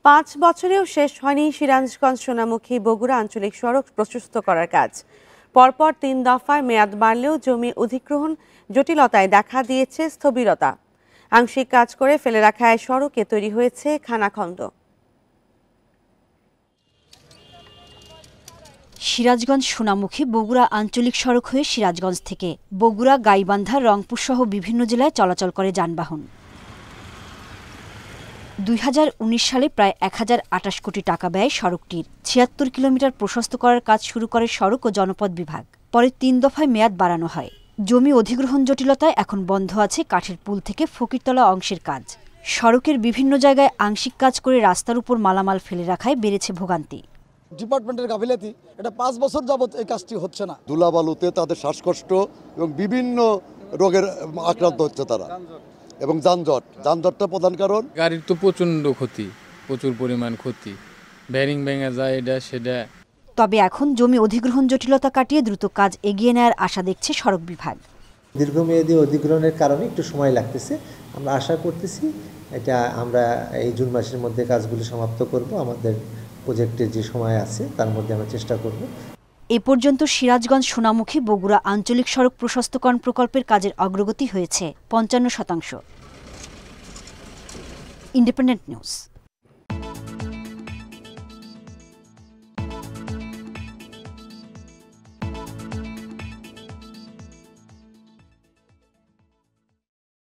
5 বছরেও শেষ হয়নি সিরাজগঞ্জ সোনামুখী বগুড়া আঞ্চলিক সড়ক প্রশস্ত করার কাজ। পরপর 3 দফায় মেয়াদ বাড়লেও জমি অধিগ্রহণ জটিলতায় দেখা দিয়েছে স্থবিরতা। আংশিক কাজ করে ফেলে রাখা সড়কে তৈরি হয়েছে খানাখন্দ। সিরাজগঞ্জ সোনামুখী বগুড়া আঞ্চলিক সড়ক হয়ে সিরাজগঞ্জ থেকে বগুড়া, গাইবান্ধা, রংপুর সহ বিভিন্ন জেলায় চলাচল করে যানবাহন। 2019 সালে প্রায় 1028 কোটি টাকা ব্যয় সড়কটির 76 কিলোমিটার প্রশস্ত করার কাজ শুরু করে সড়ক ও জনপথ বিভাগ। পরে 3 দফায় মেয়াদ বাড়ানো হয়। জমি অধিগ্রহণ জটিলতায় এখন বন্ধ আছে কাঠের পুল থেকে ফকিরতলা অংশের কাজ। সড়কের বিভিন্ন জায়গায় আংশিক কাজ করে রাস্তার উপর মালামাল ফেলে রাখায় বেড়েছে ভোগান্তি। ডিপার্টমেন্টের গাফিলতি, এটা 5 বছর যাবত এই কাজটি হচ্ছে না। ধুলাবালুতে তাদের শ্বাসকষ্ট এবং বিভিন্ন রোগের আক্রান্ত হচ্ছে তারা, এবং যানজটটা প্রধান কারণ। গাড়ির তো প্রচণ্ড ক্ষতি, প্রচুর পরিমাণ ক্ষতি, ব্যারিং ভেঙে যায়, এটা সেটা। তবে এখন জমি অধিগ্রহণ জটিলতা কাটিয়ে দ্রুত কাজ এগিয়ে নেওয়ার আশা দেখছে সড়ক বিভাগ। দীর্ঘমেয়াদী অধিগ্রহণের কারণে একটু সময় লাগতেছে। আমরা আশা করতেছি এটা আমরা এই জুন মাসের মধ্যে কাজগুলি সমাপ্ত করব। আমাদের প্রজেক্টের যে সময় আছে তার মধ্যে আমরা চেষ্টা করব। এ পর্যন্ত সিরাজগঞ্জ সোনামুখী বগুড়া আঞ্চলিক সড়ক প্রশস্তকরণ প্রকল্পের কাজের অগ্রগতি হয়েছে 55%। Independent news.